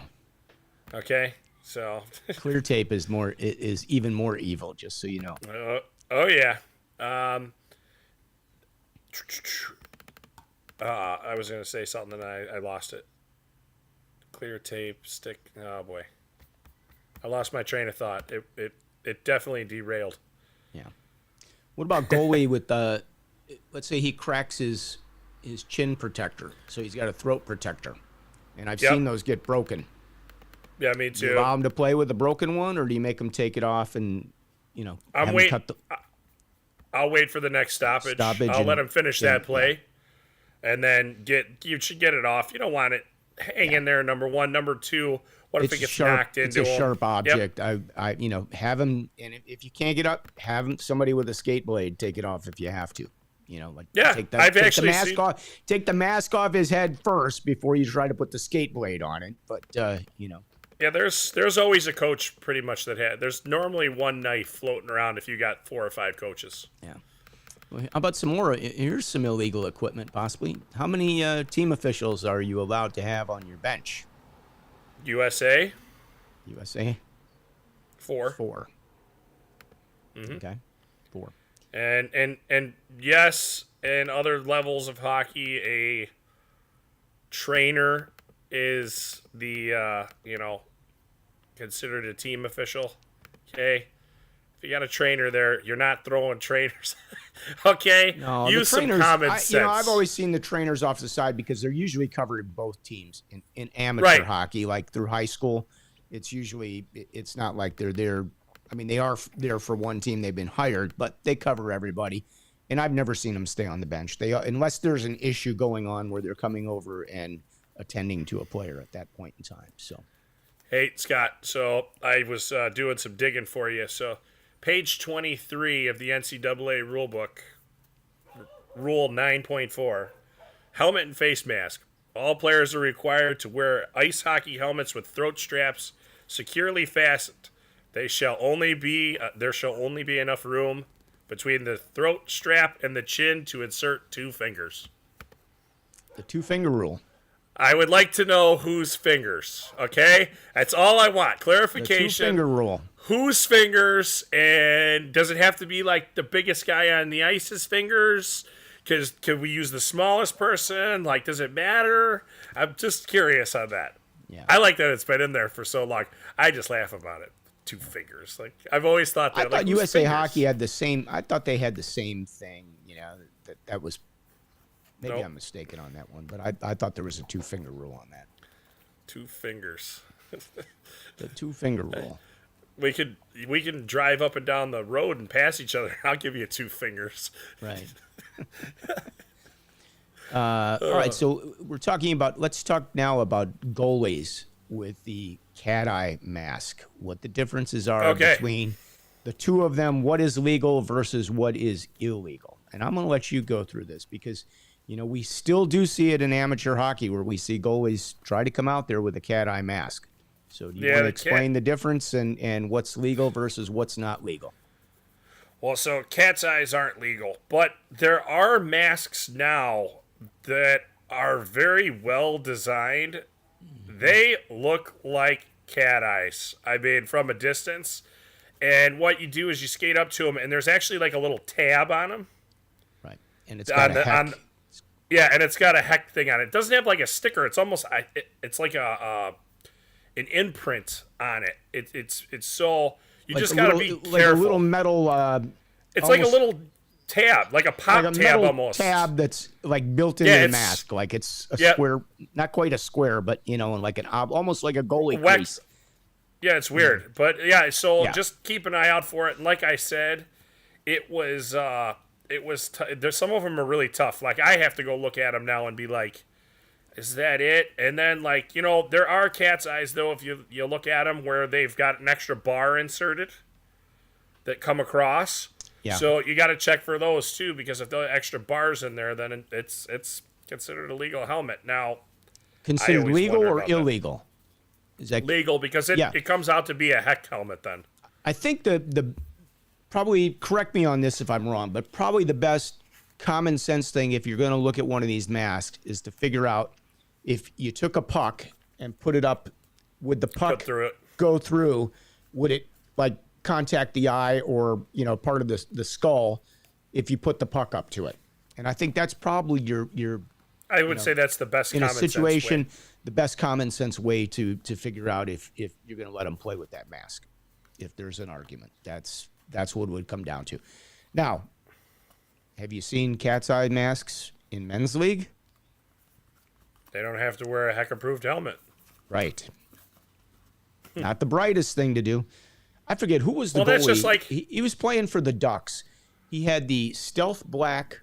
Okay, so. clear tape is even more evil. Just so you know. Oh yeah. I was gonna say something and I lost it. Clear tape stick. Oh boy, I lost my train of thought. It definitely derailed. Yeah. What about goalie with let's say he cracks his chin protector, so he's got a throat protector, and I've seen those get broken. Yeah, me Do you too. allow him to play with a broken one, or do you make him take it off and I'm waiting. I'll wait for the next stoppage. I'll let him finish that play, and then you should get it off. You don't want it hanging there. Number one, number two. What if it gets knocked into him? It's a sharp object. Yep. I have him, and if you can't get up, have somebody with a skate blade take it off if you have to. Take the mask off his head first before you try to put the skate blade on it. But Yeah, there's always a coach pretty much there's normally one knife floating around if you got 4 or 5 coaches. Yeah. Well, how about some more? Here's some illegal equipment, possibly. How many team officials are you allowed to have on your bench? USA? 4. 4. Mm-hmm. Okay. 4. And yes, in other levels of hockey, a trainer is the considered a team official. Okay, if you got a trainer there, you're not throwing trainers. Okay, no, use the trainers, some common sense. I've always seen the trainers off the side because they're usually covered in both teams in amateur hockey, like through high school. It's not like they're there. I mean, they are there for one team. They've been hired, but they cover everybody. And I've never seen them stay on the bench. Unless there's an issue going on where they're coming over and attending to a player at that point in time. So, hey Scott, so I was doing some digging for you. So, page 23 of the NCAA rulebook, Rule 9.4, helmet and face mask. All players are required to wear ice hockey helmets with throat straps securely fastened. There shall only be enough room between the throat strap and the chin to insert 2 fingers. The 2-finger rule. I would like to know whose fingers, okay? That's all I want. Clarification. The 2-finger rule. Whose fingers, and does it have to be like the biggest guy on the ice's fingers? Because can we use the smallest person? Like, does it matter? I'm just curious on that. Yeah. I like that it's been in there for so long. I just laugh about it. 2 fingers. Like, I've always thought that. I thought USA Hockey had the same. I thought they had the same thing. That was. Maybe Nope. I'm mistaken on that one, but I thought there was a 2-finger rule on that. 2 fingers. The 2-finger rule. We can drive up and down the road and pass each other. I'll give you 2 fingers. Right. All right, so let's talk now about goalies with the cat eye mask. What the differences are between the two of them, what is legal versus what is illegal. And I'm going to let you go through this because, we still do see it in amateur hockey where we see goalies try to come out there with a cat eye mask. So do you want to explain the difference and what's legal versus what's not legal? Well, so cat's eyes aren't legal, but there are masks now that are very well designed. They look like cat eyes. I mean, from a distance. And what you do is you skate up to them, and there's actually like a little tab on them. Right. And it's got a heck. And it's got a heck thing on it. It doesn't have like a sticker. It's almost it's like an imprint on it. It's so you like just gotta be careful. Like a little metal. It's like a little tab, like a pop like a tab metal almost. Tab that's like built into the mask, like it's a square, not quite a square, but like almost like a goalie crease. Yeah, it's weird, but just keep an eye out for it. And like I said, it was there's some of them are really tough. Like I have to go look at them now and be like, is that it? And then there are cat's eyes though if you look at them where they've got an extra bar inserted that come across. Yeah. So you got to check for those too because if the extra bars in there, then it's considered a legal helmet. Now, considered legal or illegal? Is that legal because it comes out to be a heck helmet then. I think the probably, correct me on this if I'm wrong, but probably the best common sense thing if you're going to look at one of these masks is to figure out if you took a puck and put it up, would the puck go through? Would it like contact the eye or part of the skull if you put the puck up to it? And I think that's probably your I would say that's the best in a common situation, sense way. the best common sense way to figure out if you're going to let them play with that mask. If there's an argument, that's what it would come down to. Now, have you seen cat's eye masks in men's league? They don't have to wear a heck-approved helmet. Right. Not the brightest thing to do. I forget who was the goalie. That's just like he was playing for the Ducks. He had the stealth black.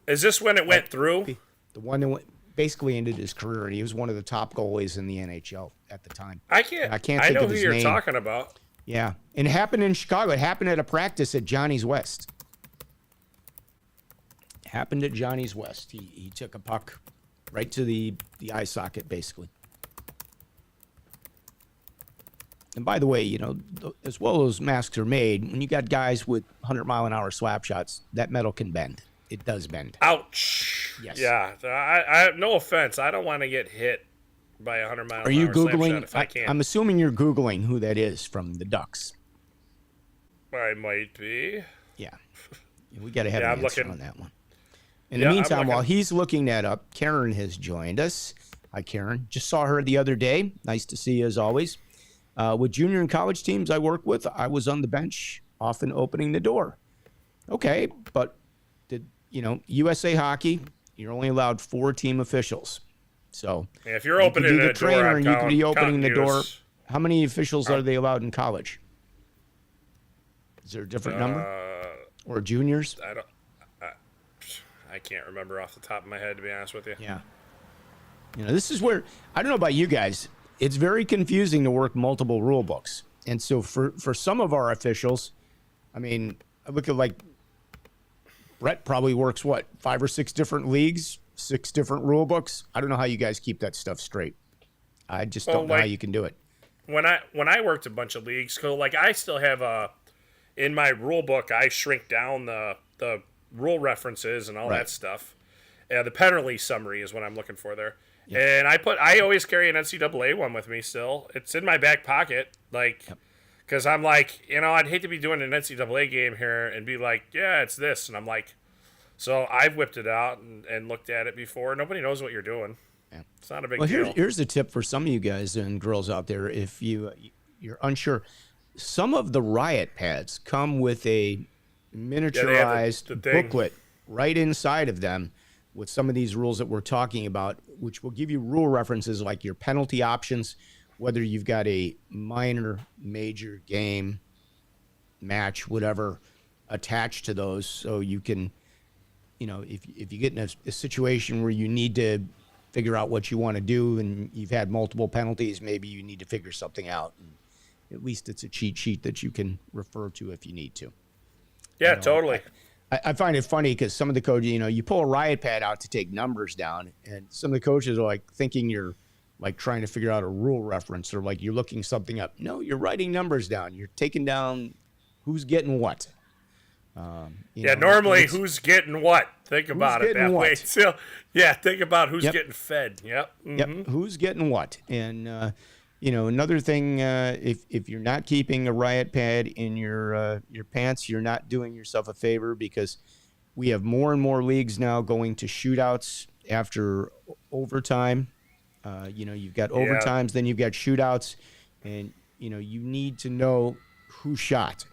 Is this when it went through? The one that basically ended his career, and he was one of the top goalies in the NHL at the time. I can't think know of who his you're name. talking about. Yeah, and it happened in Chicago. It happened at a practice at Johnny's West. Happened at Johnny's West. He took a puck right to the eye socket, basically. And by the way, as well as masks are made, when you got guys with 100-mile-an-hour slap shots, that metal can bend. It does bend. Ouch. Yes. Yeah. I no offense. I don't want to get hit by a 100-mile-an-hour Are you slap Googling? shot if I can. I'm assuming you're Googling who that is from the Ducks. I might be. Yeah. We got to have an answer on that one. In Yeah, the meantime, while he's looking that up, Karen has joined us. Hi, Karen. Just saw her the other day. Nice to see you as always. With junior and college teams I work with, I was on the bench, often opening the door. Okay, but USA Hockey, you're only allowed 4 team officials. So if you're opening the trainer door, and you could be opening the door. How many officials are they allowed in college? Is there a different number? Or juniors? I can't remember off the top of my head, to be honest with you. Yeah. This is where, I don't know about you guys, it's very confusing to work multiple rule books. And so for some of our officials, I look at like Brett probably works 5 or 6 different leagues, 6 different rule books. I don't know how you guys keep that stuff straight. I just don't know how you can do it. When I worked a bunch of leagues, so I still have in my rule book, I shrink down the rule references and all that stuff. The penalty summary is what I'm looking for there. Yeah. And I always carry an NCAA one with me still. It's in my back pocket, because I'm like, I'd hate to be doing an NCAA game here and be like, yeah, it's this. And I'm like, so I've whipped it out and looked at it before. Nobody knows what you're doing. Yeah. It's not a big deal. Here's a tip for some of you guys and girls out there. If you're unsure, some of the riot pads come with a miniaturized booklet right inside of them with some of these rules that we're talking about, which will give you rule references like your penalty options, whether you've got a minor, major game, match, whatever, attached to those. So you can, if you get in a situation where you need to figure out what you want to do and you've had multiple penalties, maybe you need to figure something out. And at least it's a cheat sheet that you can refer to if you need to. Yeah, totally. I find it funny because some of the coaches, you pull a riot pad out to take numbers down, and some of the coaches are like thinking you're like trying to figure out a rule reference or like you're looking something up. No, you're writing numbers down. You're taking down who's getting what. Normally who's getting what. Think about it that way. So, think about who's getting fed. Yep. Mm-hmm. Yep. Who's getting what. And, another thing, if you're not keeping a riot pad in your pants, you're not doing yourself a favor because we have more and more leagues now going to shootouts after overtime. You've got overtimes, then you've got shootouts, and, you need to know who shot,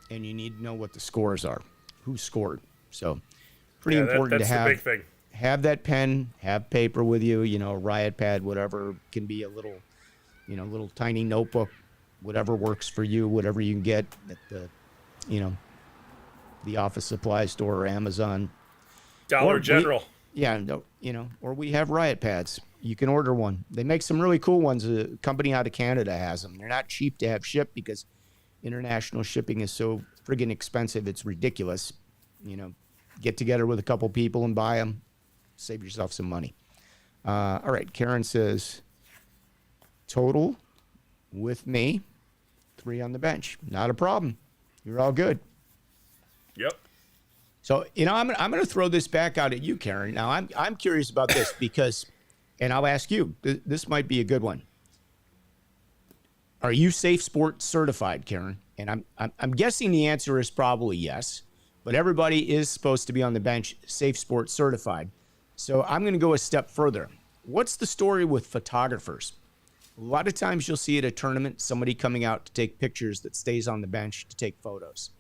and you need to know what the scores are, who scored. So pretty important to have, the big thing. Have that pen, have paper with you, a riot pad, whatever, can be a little tiny notebook, whatever works for you, whatever you can get at the office supply store or Amazon. Dollar General. Or we have riot pads. You can order one. They make some really cool ones. A company out of Canada has them. They're not cheap to have shipped because international shipping is so friggin' expensive. It's ridiculous. Get together with a couple people and buy them. Save yourself some money. All right. Karen says, total with me, 3 on the bench. Not a problem. You're all good. Yep. So, I'm going to throw this back out at you, Karen. Now, I'm curious about this because, and I'll ask you, this might be a good one. Are you Safe Sport certified, Karen? And I'm guessing the answer is probably yes, but everybody is supposed to be on the bench Safe Sport certified. So I'm going to go a step further. What's the story with photographers? A lot of times you'll see at a tournament somebody coming out to take pictures that stays on the bench to take photos.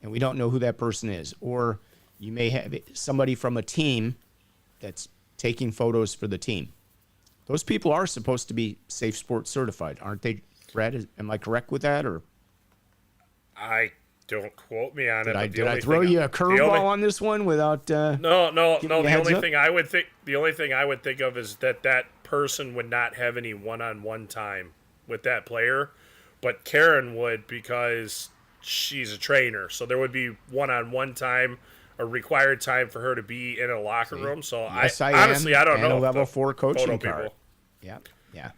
And we don't know who that person is. Or you may have somebody from a team that's taking photos for the team. Those people are supposed to be Safe Sport certified, aren't they, Fred? Am I correct with that? Or I don't quote me on it. Did I throw you a curveball on this one without? No. The only thing I would think of is that person would not have any one-on-one time with that player, but Karen would because she's a trainer. So there would be one-on-one time, a required time for her to be in a locker room. So yes, I honestly don't know. A level 4 coaching card. People. Yeah.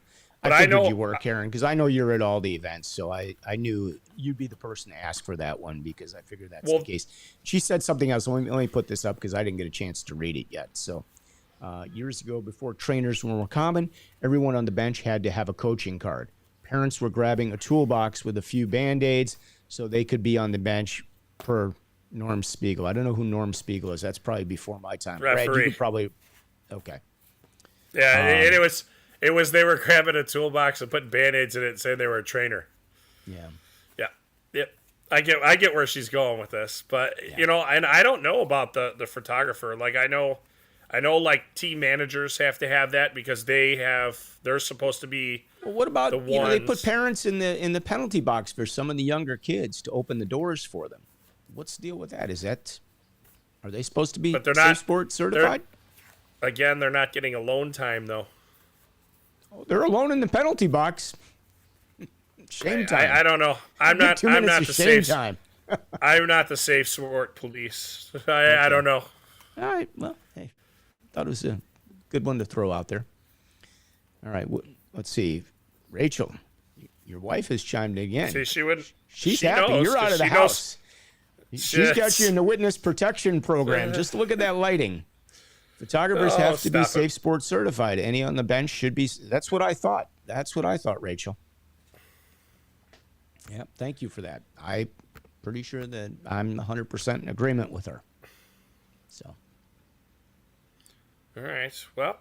But I figured you were, Karen, because I know you're at all the events, so I knew you'd be the person to ask for that one because I figured that's the case. She said something else. Let me put this up because I didn't get a chance to read it yet. So years ago, before trainers were more common, everyone on the bench had to have a coaching card. Parents were grabbing a toolbox with a few Band-Aids so they could be on the bench per Norm Spiegel. I don't know who Norm Spiegel is. That's probably before my time. Referee. Brad, you could probably... Okay. Yeah, and it was they were grabbing a toolbox and putting Band-Aids in it and saying they were a trainer. Yeah. Yep. I get where she's going with this, but and I don't know about the photographer. Like I know like team managers have to have that because they're supposed to be. Well, what about they put parents in the penalty box for some of the younger kids to open the doors for them? What's the deal with that? Are they supposed to be Safe Sport certified? They're not getting alone time though. Oh, they're alone in the penalty box. Shame time. I don't know. I'm not the shame time. I'm not the Safe Sport police. I don't know. All right. Well, hey, thought it was a good one to throw out there. All right. Let's see. Rachel, your wife has chimed in again. See, She's happy. You're out of the house. She's got you in the witness protection program. Just look at that lighting. Photographers have to be Safe Sport certified. Any on the bench should be. That's what I thought. Rachel. Yep. Thank you for that. I'm pretty sure that I'm 100% in agreement with her. So. All right. Well,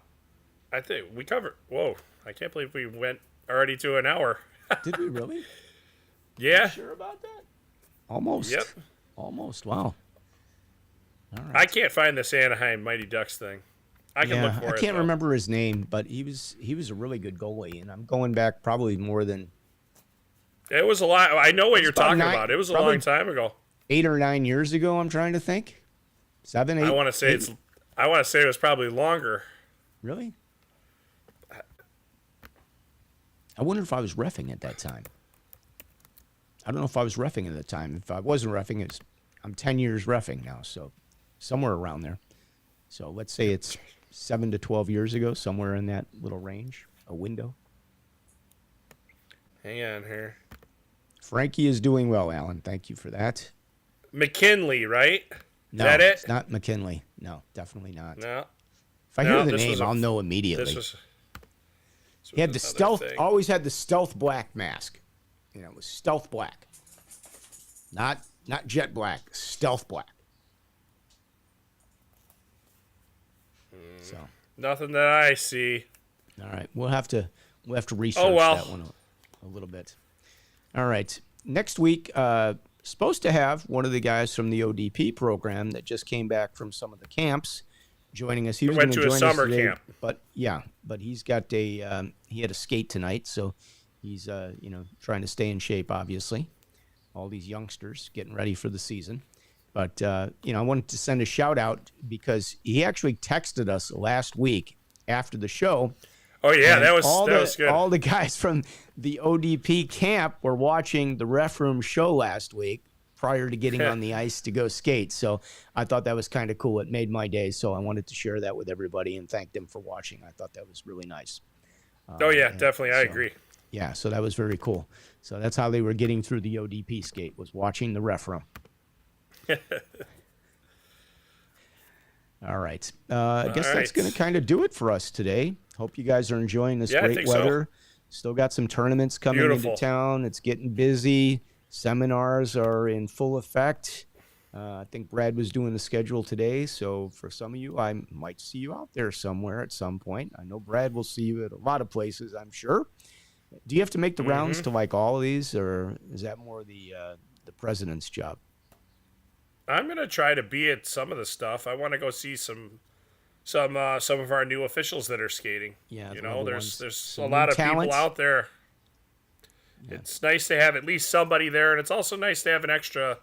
I think we covered. Whoa. I can't believe we went already to an hour. Did we really? Yeah. You sure about that? Almost. Yep. Almost. Wow. All right. I can't find this Anaheim Mighty Ducks thing. I can look for it. I can't remember his name, but he was a really good goalie, and I'm going back probably more than. It was a lot. I know what you're talking about. It was a long time ago. 8 or 9 years ago. I'm trying to think. 7, 8. I want to say it was probably longer. Really? I wonder if I was reffing at that time. I don't know if I was reffing at the time. If I wasn't reffing, I'm 10 years reffing now, so somewhere around there. So let's say it's 7 to 12 years ago, somewhere in that little range, a window. Hang on here. Frankie is doing well, Alan. Thank you for that. McKinley, right? No, is that it? It's not McKinley. No, definitely not. No. If I hear the name, I'll know immediately. He had the stealth. Always had the stealth black mask. It was stealth black, not jet black. Stealth black. So nothing that I see. All right, we'll have to research that one a little bit. All right, next week, supposed to have one of the guys from the ODP program that just came back from some of the camps joining us. He was went to a summer today, camp, but he's got he had a skate tonight, so he's trying to stay in shape. Obviously, all these youngsters getting ready for the season. But I wanted to send a shout out because he actually texted us last week after the show. Oh yeah, that was good. All the guys from the ODP camp were watching the Ref Room show last week prior to getting on the ice to go skate. So I thought that was kind of cool. It made my day. So I wanted to share that with everybody and thank them for watching. I thought that was really nice. Oh yeah, definitely. I agree. Yeah, so that was very cool. So that's how they were getting through the ODP skate, was watching the ref room. All right. I guess that's going to kind of do it for us today. Hope you guys are enjoying this great weather. Still got some tournaments coming into town. It's getting busy. Seminars are in full effect. I think Brad was doing the schedule today, so for some of you, I might see you out there somewhere at some point. I know Brad will see you at a lot of places, I'm sure. Do you have to make the rounds to like all of these, or is that more the president's job? I'm gonna try to be at some of the stuff. I want to go see some of our new officials that are skating. Yeah, there's a lot of people out there. Yeah. It's nice to have at least somebody there, and it's also nice to have an extra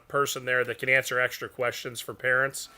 person there that can answer extra questions for parents.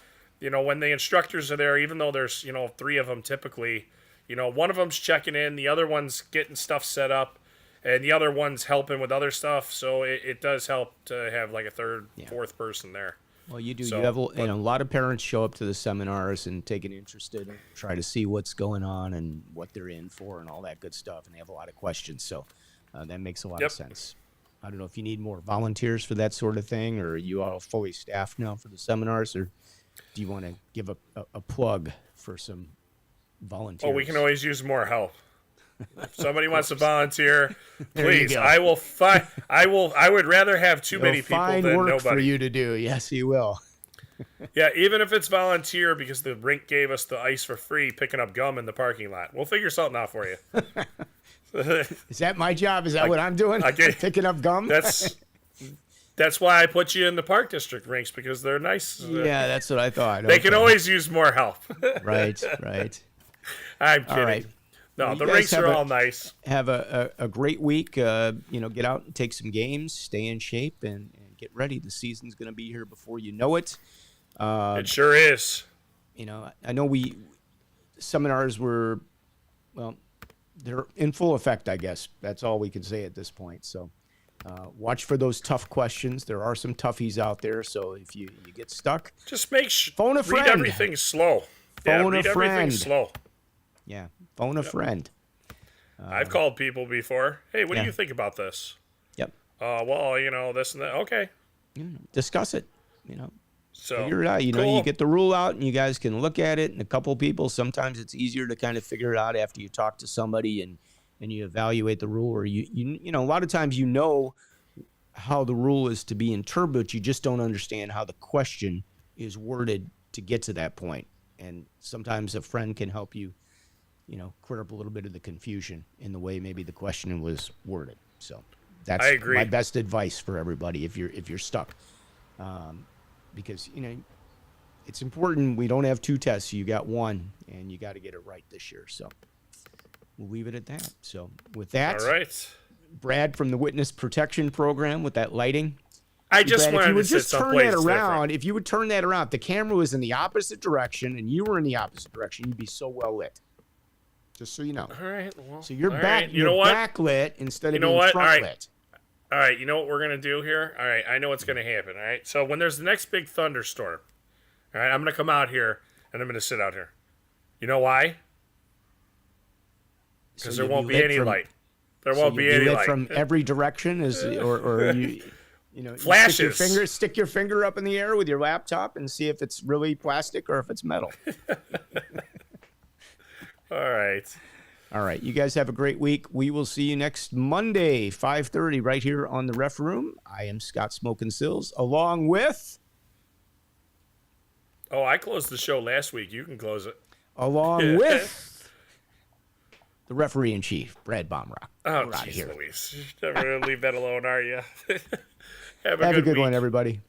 When the instructors are there, even though there's 3 of them typically, one of them's checking in, the other one's getting stuff set up, and the other one's helping with other stuff. So it does help to have like a third, fourth person there. Well, you do. So, you have a lot of parents show up to the seminars and take an interest in, try to see what's going on and what they're in for and all that good stuff, and they have a lot of questions. So that makes a lot of sense. I don't know if you need more volunteers for that sort of thing, or are you all fully staffed now for the seminars, or do you want to give a plug for some volunteers? Oh, we can always use more help. If somebody wants to volunteer, please. I will find. I would rather have too many people than nobody. Work for you to do. Yes, you will. Yeah, even if it's volunteer because the rink gave us the ice for free, picking up gum in the parking lot. We'll figure something out for you. Is that my job? Is that what I'm doing? Picking up gum? That's why I put you in the park district rinks, because they're nice. Yeah, that's what I thought. They can always use more help. Right. I'm kidding. All right. No, the rinks are all nice. Have a great week. Get out and take some games, stay in shape, and get ready. The season's going to be here before you know it. It sure is. I know seminars were, they're in full effect, I guess. That's all we can say at this point. So watch for those tough questions. There are some toughies out there. So if you get stuck, just make sure. Phone a friend. Read everything slow. Phone a friend. Everything slow. Yeah, phone a friend. I've called people before. Hey, what do you think about this? Yep. This and that. Okay. Discuss it. So figure it out. Cool. You get the rule out, and you guys can look at it. And a couple people, sometimes it's easier to kind of figure it out after you talk to somebody and you evaluate the rule. Or a lot of times how the rule is to be interpreted, but you just don't understand how the question is worded to get to that point. And sometimes a friend can help you. Clear up a little bit of the confusion in the way maybe the question was worded. So that's my best advice for everybody if you're stuck, because it's important. We don't have 2 tests. You got 1, and you got to get it right this year. So we'll leave it at that. So with that, all right, Brad from the Witness Protection Program with that lighting. I just wanted to sit someplace different. If you would turn that around, if the camera was in the opposite direction and you were in the opposite direction, you'd be so well lit. Just so you know. All right. Well, so you're backlit instead of being front lit. All right. You know what we're going to do here? All right. I know what's going to happen. All right. So when there's the next big thunderstorm, all right, I'm going to come out here and I'm going to sit out here. You know why? Because there won't be any light. There won't be any light. From every direction or flashes. Stick your finger up in the air with your laptop and see if it's really plastic or if it's metal. All right. You guys have a great week. We will see you next Monday, 5:30, right here on the Ref Room. I am Scott Smokin Silz, along with... Oh, I closed the show last week. You can close it. Along with the referee-in-chief, Brad Baumruck. Oh, jeez Louise. You're never going to leave that alone, are you? Have a good one, everybody.